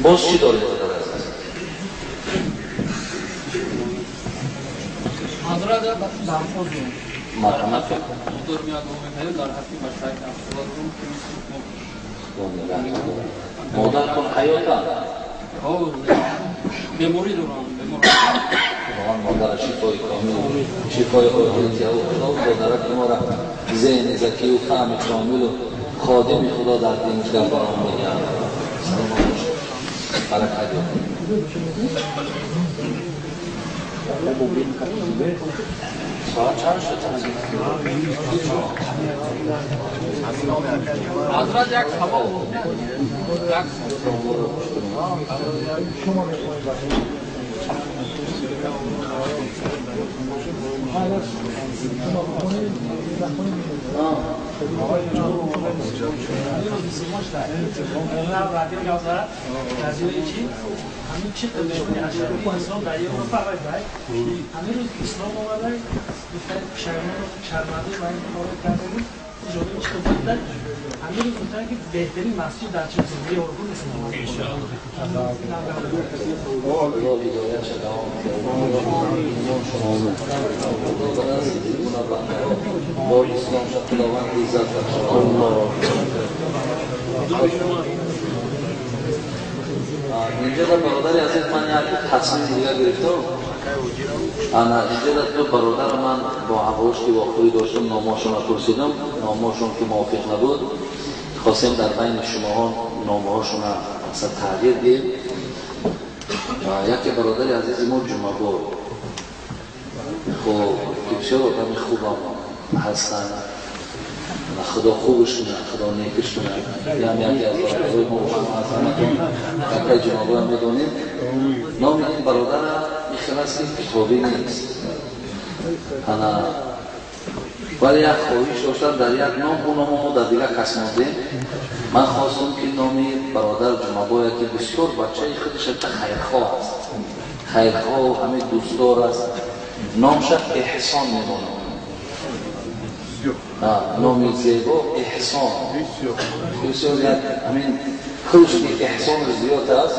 باز چی داره؟ حضرت دامخوز مرحمت دور میاد و میگه در حقی مشتاق دامخوز مادر کن حیاتم او مموری دوران مادر شفای کامل شفای حیاتی او خدا دارد که ما را ذهن ذکی و فهم کامل و خادم خدا در دینش در برام میگن سلام علیکم برکت ساعت چند شد تنظیم حضرت یک هوا همین چه تلویزیونی هست اسلام در اروپا باید همین روز اسلام اومده گفتن شرمنده و این کارو کردن جلوی چه بود همین روز گفتن که بهترین مسجد در چه زندگی اروپا نیست اینجا در برادر عزیز من یک تصمیم دیگر گرفتم. اینجا در دو برادر من با حواش که واقعی داشتم نامه‌هاشون را پرسیدم، نامه‌هاشون که موافق نبود خواستیم در بین شما نامه‌هاشون را مثلا تغییر دیم. یکی برادر عزیز ما جمعه خب که بسیار آدم خوب هستن خدا خوبش کنه خدا نیکش کنه یکی از برادرهای ما هستن یکی جنابه هم بدونیم نام این برادر میخواه است که کتابی نیست ولی یک خواهش داشتن در یک نام اون نام ما در دیگر کس نادیم من خواستم که نامی برادر جنابه یکی بسیار بچه خودش خیرخواه است خیرخواه و همه دوستدار است نامش احسان میمونه نامی زیبا احسان بسیار یک همین خودش که احسان زیاد است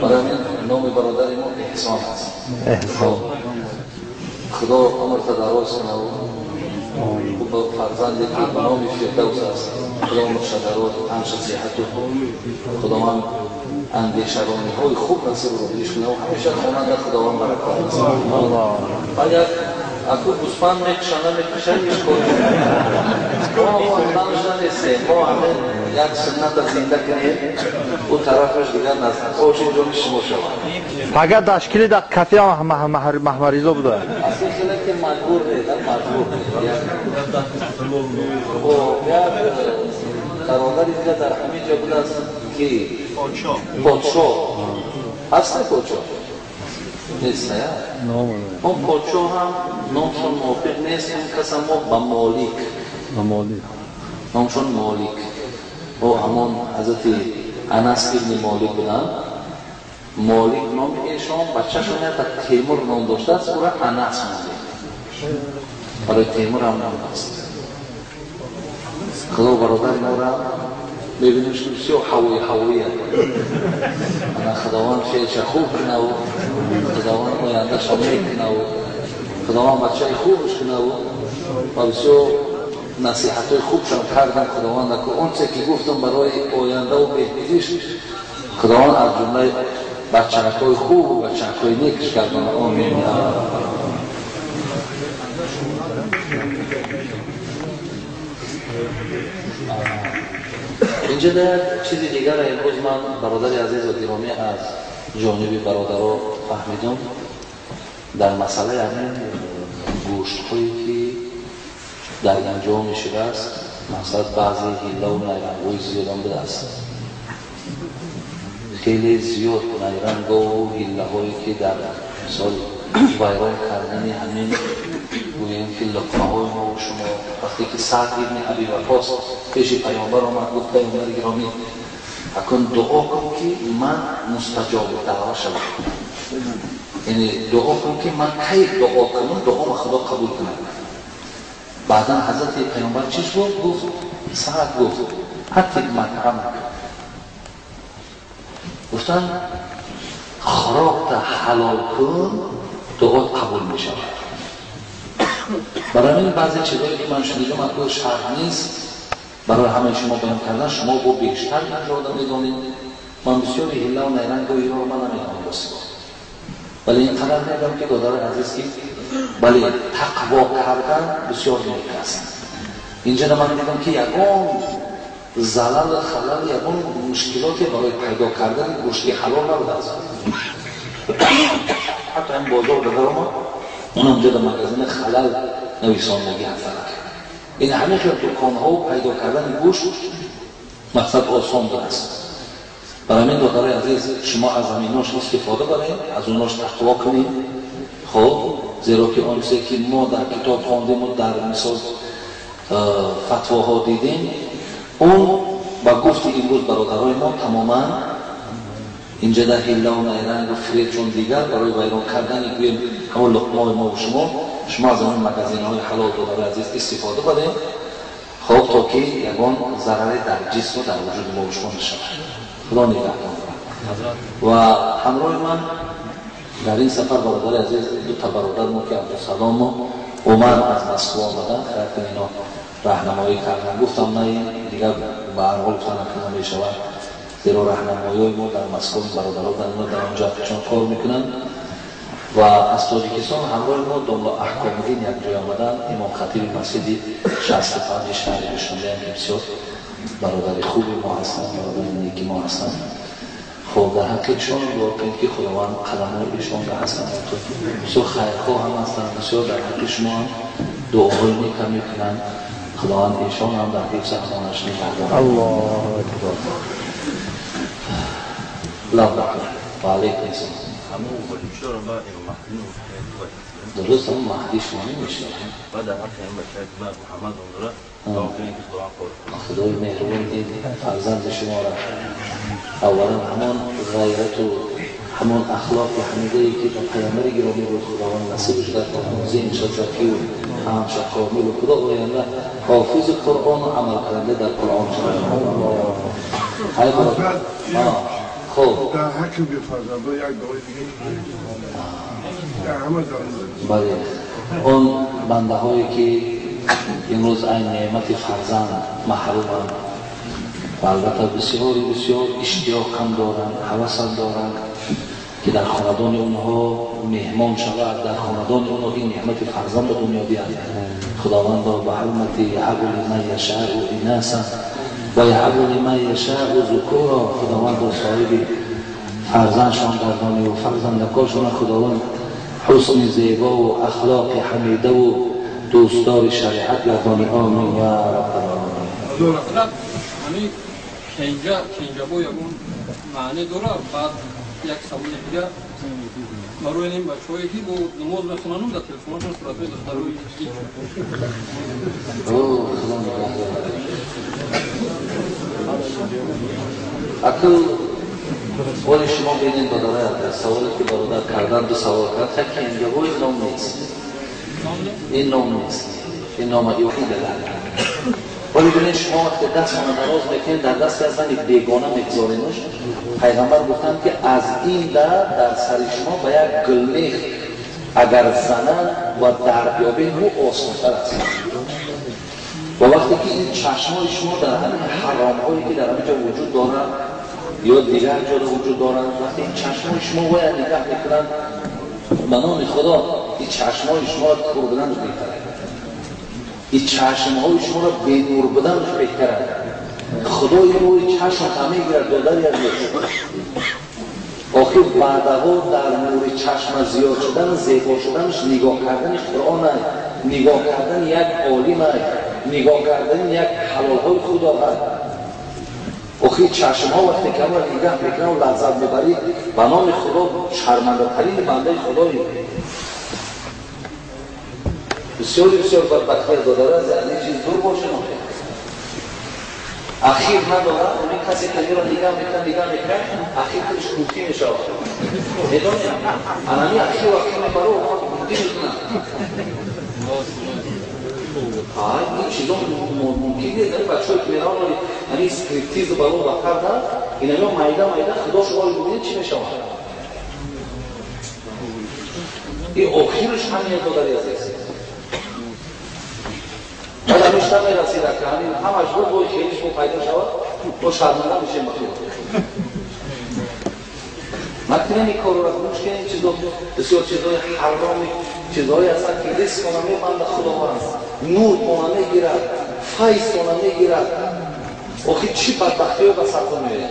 برای همین نام برادر ما احسان است خدا عمرت دراز کنه و فرزندی که نامی فردوس است خدا عمرت دراز و همش صحت و خدا من اندیشگانی های خوب نصیب رو بهش کنه و همیشه خواننده خداوند برکات است باید اکو گوسفند میکشنه میکشنش کنیم ما خواهدانش نیستیم ما همه یک سنت زنده کنیم او طرفش دیگر نزد خوش اینجا شما شود فقط تشکیل در کافی محمریزا بوده اصلا خیلی که مجبور نیدن مجبور یک برادر اینجا در همین جا بود است که پادشاه هسته پادشاه نیست نه اون پادشاه هم نامشون موافق نیست این کس ما با مالک نامشون مالک او همون حضرت انس ابن مالک بودن مالک نام ایشان بچه شون یک تیمور نام داشته است او را انس مالک برای تیمور هم نام است خدا برادر ما را ببینیم که بسیار حوایی انا خداوند فیلش خوب کنه و خداوند آیندهش میکنه و خداوند بچه خوبش کنه و بسیار نصیحت های خوبشان کردن خداوند که اون چه که گفتم برای آینده و بهتریش خداوند از جمله بچه‌ک های خوب و بچه‌ک های نیکش کردن آمین اینجا در چیز دیگر امروز من برادر عزیز و گرامی از جانب برادرها فهمیدم در مسئله همین گوشت هایی که در اینجا میشده است مثلا بعضی هیله و نیرنگوی زیاد هم بده است خیلی زیاد نیرنگ و هیله هایی که در مثال ویران کردن همین گوییم که لطفه های ما و شما وقتی که سعد ابن ابی وقاص پیش پیامبر آمد گفت پیامبر گرامی اکن دعا کن که من مستجاب دعوه شدم یعنی دعا کن که من کی دعا کنم دعا خدا قبول کنه بعدا حضرت پیامبر چیش گفت سعد گفت حتی مکرمک گفتن خوراک حلال کن دعات قبول می شود. برای این بعضی چیزایی که من شنیدم اصلا شرط نیست برای همه شما بیان کردن، شما با بیشتر نجات میدونید. من بسیار هیله و نیرنگ و ایران من نمیدونم بسیار، ولی این قدر میدونم که دادار عزیز که ولی تقوا کردن بسیار نیک است. اینجا من دیدم که یکم زلال خلال یکم مشکلاتی برای پیدا کردن گوشت حلال نبود است. حتی این بازار بگرم اونم جدا مگزین خلال نویساندگی هستند. این همه خیلی دکانها و پیدا کردن گوشت مقصد آسان است. برای من دادار عزیز شما از همیناش استفاده کنید، از اوناش تقوا کنید. خب زیرا که آن چیزی که ما در کتاب خواندیم و در مثال فتواها دیدیم اون با گفت امروز برادرای ما تماما اینجا در حیله و نیرنگ و فرید چون دیگر برای ویران کردن گویم همون لقمه ما و شما از اون مگزین های حلال دادار عزیز استفاده کنید. خب تا که یکان ضرر در جسم و در وجود ما و شما نشود. خدا نگهدار. و همراه من در این سفر برادر عزیز دو تا برادر ما که عبدالسلام و عمر از مسکو آمدن خیلی اینا راهنمایی کردن. گفتم نه دیگر به هر حال گفتن که نمیشود زیرا راهنمایی ما در مسکو برادرها در اونجا چون کار میکنن و از تاجیکستان همراه ما دنبال احکام‌الدین یک جای آمدن. امام خطیب مسجد 65 شهر شنده هم بسیار برادر خوبی ما هستن، برادر نیکی ما هستن. خب در حقیقتشون دعا کنید که خداوند قدم‌های ایشان را حسن بسیار خیرخواه هم هستن، بسیار در حق شما هم دعاهای نیک هم میکنن. خداوند ایشان هم در حفظ احسانش نگهدار. الله اکبر. لا بکر و علیکم السلام. درست هم مهدی شما نمیشه بعد در حق این بچه که محمد اون را خدای مهربان دید فرزند شما را اولا همان غیرت و همان اخلاق و حمیده‌ای که پیامبر گرامی بود خداوند نصیبش در ذهن شد زکی و هم شد کامل و خدا آینده حافظ قرآن و عمل کننده در قرآن شد. خب در حق به فرزنده یک دعای دیگه در همه بله اون بنده هایی که امروز این نعمت فرزند محرومند و البته بسیار اشتیاق هم دارند، هوس هم دارند که در خاندان اونها مهمان شود، در خاندان اونها این نعمت فرزند به دنیا بیاد. خداوند به حرمت یهب لمن یشاء اناثا و یهب لمن یشاء ذکورا. خداوند با صاحب فرزندشان گردانه و فرزندکاشان خداوند حسن زیبا و اخلاق حمیده و دوستدار شریعت گردانه. آمین یا رب العالمین. یعنی کنجا با یکون معنی داره. بعد یک سوال دیگه برای این بچه‌هایی که با نماز بخونن در تلفنشون صورت‌های دخترای اکل ولی شما بینید برادر سوالی که برادر کردن دو سوال کرد که اینجا باید نام نیست. این نام نیست، این نام ایوهی دلن. ولی بینید شما وقتی دست ما نراز میکنید در دست از این بیگانه میگذارینش. پیغمبر گفتن که از این در سر شما به یک گلمیخ اگر زنن و در بیابین رو آسان‌تر است. و وقتی که این چشمای شما در همین حرام‌هایی که در همینجا وجود دارن یا دیگر جا وجود دارن، وقتی این چشمای شما باید نگاه میکنن به نام خدا این چشمای شما را کور بدن رو بهتره، این چشمهای شما را به نور بدن رو بهتره. خدای روی چشم همه گرد دادری از نیست. آخر بعدها در نور چشم زیاد شدن زیبا شدنش نگاه کردنش قرآن هست، نگاه کردن یک عالم هست، نگاه کردن یک حلالهای خدا هست. آخر چشم ها وقتی که ما نگاه میکنن و لذت ببرید به نام خدا شرمنده ترین بنده خدایی. بسیار بدبختی داره از این چیز دور باشه. اخیر نداره اونی کسی که میرا نگاه میکنه اخیر کلش کوفتی میشه. میدونی؟ انمی اخیر وقتی میبره و کوفتی میکنه. این چیزا ممکنه در بچه‌ها که میرن یعنی اسکریپتیز رو برای وقت داد اینا مایده خدا شما رو ببینید چی میشه این آخرش همین داری است بعد همیشه میرسید که همین همش رو خیلیش رو پیدا شود با شرمنده میشه وقتی این کار رو رفتنش که این چیزا بسیار چیزای حرامی چیزایی هستن که رزق کنه میبنده خداوند نور کنه میگیرد فیض کنه میگیرد آخه چی بدبختی رو به سر کنه